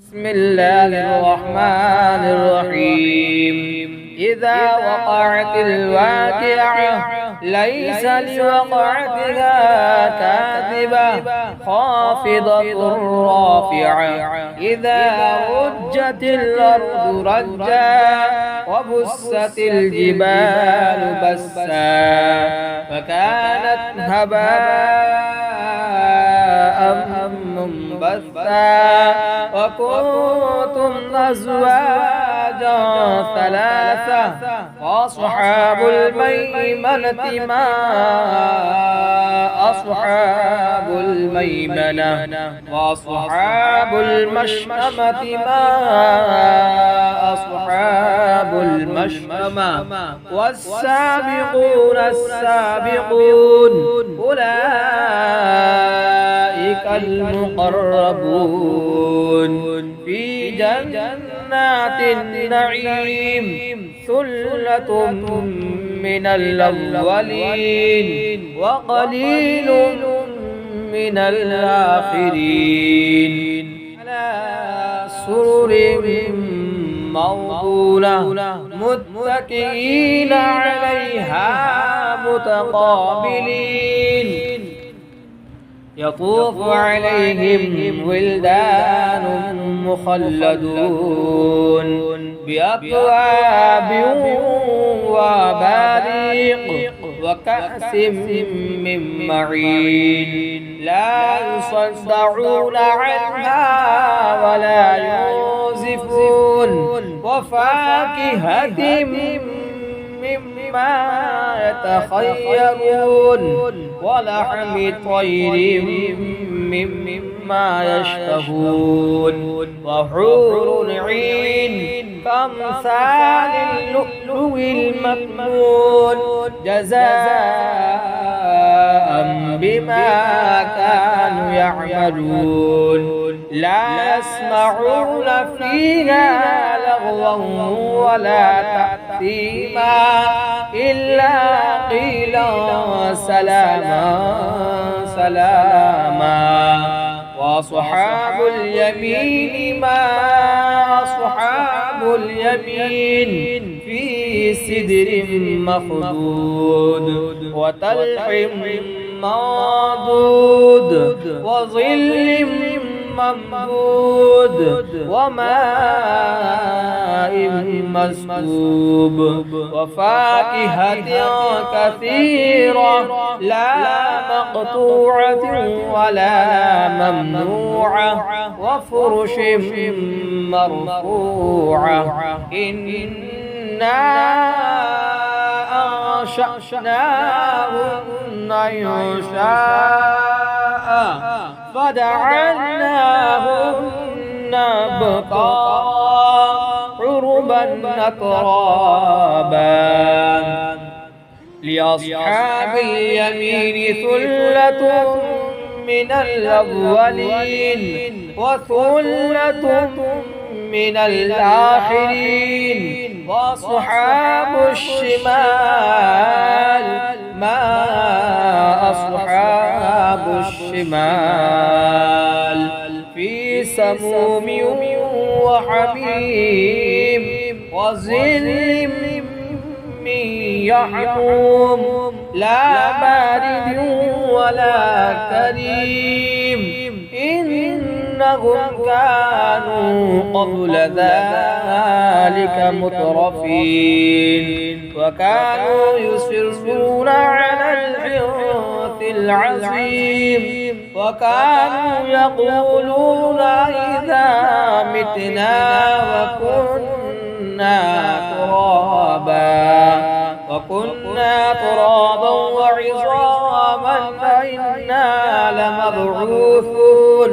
بسم الله الرحمن الرحيم إذا وقعت الواقعة ليس لوقعتها كاذبة خافضة رافعة إذا رجت الأرض رجا وبست الجبال بسا فكانت هباء منبثا وكنتم أزواجا ثلاثة وأصحاب الميمنة ما أصحاب الميمنة وأصحاب المشأمة ما أصحاب المشأمة والسابقون السابقون أولئك المقربون في جنات النعيم ثلة من الأولين وقليل من الآخرين على سرر موضونة متكئين عليها متقابلين يطوف عليهم ولدان مخلدون بأكواب وأباريق وكأس من معين لا يصدعون عنها ولا ينزفون وفاكهة مما يتخيرون ولحم طير مما يشتهون وحور عين كأمثال اللؤلؤ المكنون جزاء بما كانوا يعملون لا يسمعون فيها لغوا ولا تأثيما إلا قيلا سلاما سلاما وأصحاب اليمين ما أصحاب اليمين في سدر مخضود وطلح منضود وظل ممدود وماء مسكوب وفاكهة كثيرة لا مقطوعة ولا ممنوعة وفرش مرفوعة إنا أنشأناهن إنشاء فجعلناهن أبكارا عربا أترابا لأصحاب اليمين ثلة من الأولين وثلة من الآخرين وأصحاب الشمال ما أصحاب الشمال في سموم وحميم وظل من يحموم لا بارد ولا كريم إنهم كانوا قبل ذلك مترفين وكانوا يصرون على الحنث العظيم وكانوا يقولون إذا متنا وكنا ترابا وعظاما أئنا لمبعوثون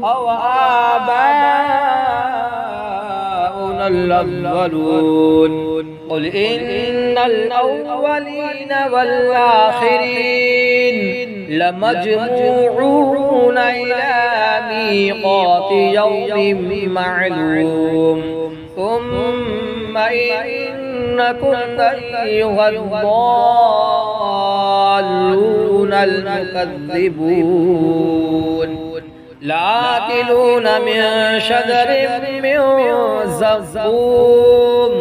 أو آباؤنا الأولون قل إن الأولين والآخرين لمجموعون إلى ميقات يوم معلوم ثم إنكم أيها الضالون المكذبون لآكلون من شجر من زقوم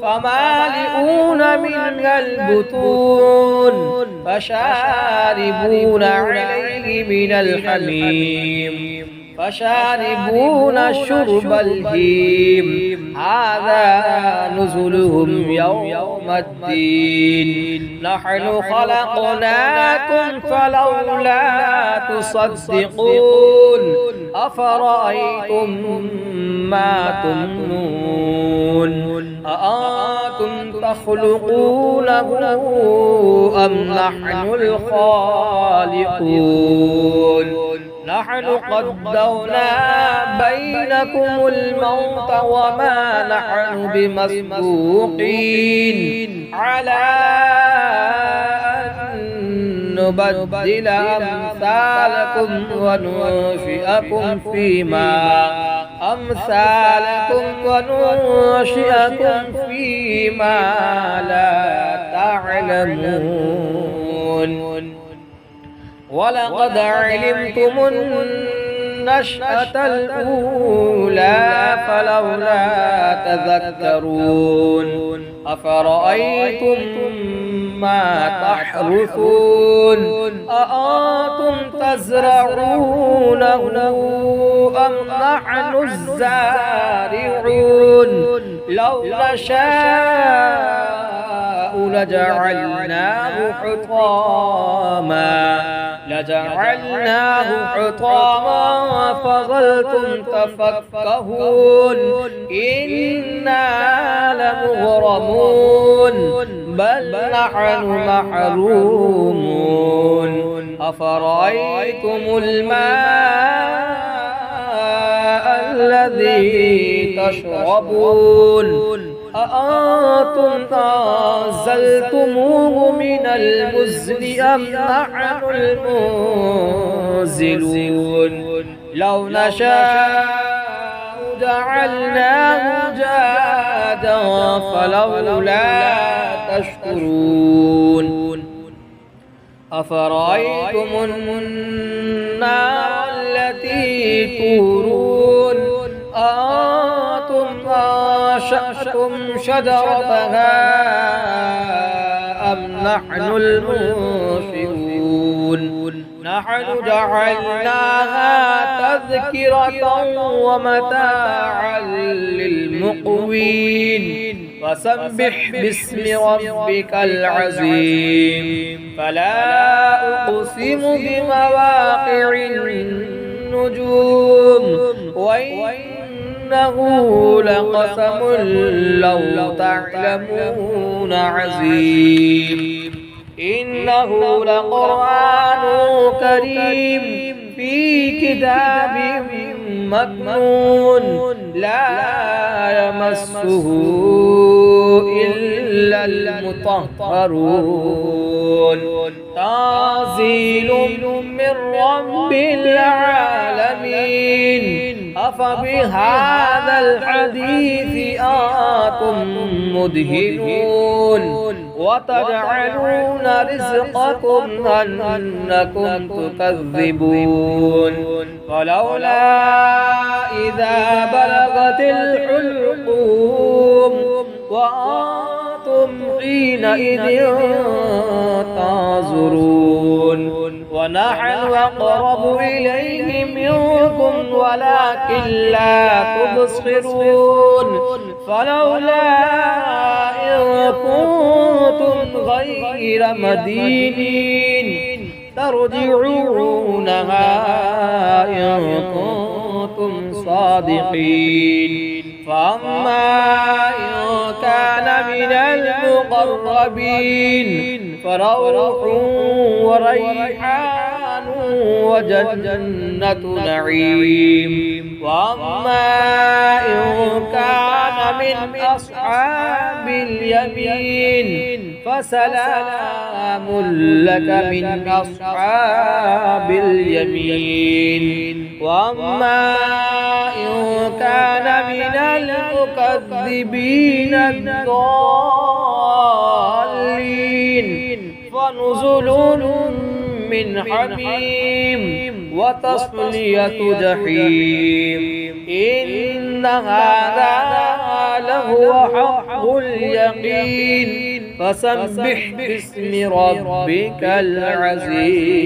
فمالئون منها البطون فشاربون عليه من الحميم فشاربون شرب الهيم هذا نزلهم يوم الدين نحن خلقناكم فلولا تصدقون أفرأيتم ما تمنون أأنتم تخلقونه أم نحن الخالقون نحن قدرنا بينكم الموت وما نحن بمسبوقين على أن نبدل أمثالكم وننشئكم فيما لا تعلمون ولقد علمتم النشأة الأولى فلولا تذكرون أفرأيتم ما تحرثون أأنتم تزرعونه أم نحن الزارعون لو نشاء لجعلناه حطاما فظلتم تفكهون إنا لمغرمون بل نحن محرومون أفرأيتم الماء الذي تشربون أأنتم أنزلتموه من المزن أم نحن المنزلون لو نشاء جعلناه جادا فلولا تشكرون أفرأيتم النار التي تورون أأنتم أنشأتم شجرتها أم نحن المنشئون نحن جعلناها تذكرة ومتاعا للمقوين فسبح باسم ربك العظيم فلا أقسم بمواقع النجوم وإنه لقسم لو تعلمون عظيم إنه لقرآن كريم في كتاب مكنون لا يمسه إلا المطهرون تنزيل من رب العالمين أفبهذا الحديث أنتم مدهنون وتجعلون رزقكم أنكم تكذبون فلولا إذا بلغت الحلقوم وأنتم حينئذ تنظرون ونحن أقرب إليه منكم ولكن لا تبصرون فلولا إن كنتم غير مدينين ترجعونها إن كنتم صادقين فأما إن كان من المقربين فروح وريحان وجنة نعيم وأما إن كان من أصحاب اليمين فسلام لك من أصحاب اليمين وأما إن كان من المكذبين الضالين فنزل من حميم وتصلية جحيم إن هذا لهو حق اليقين فسبح باسم ربك العظيم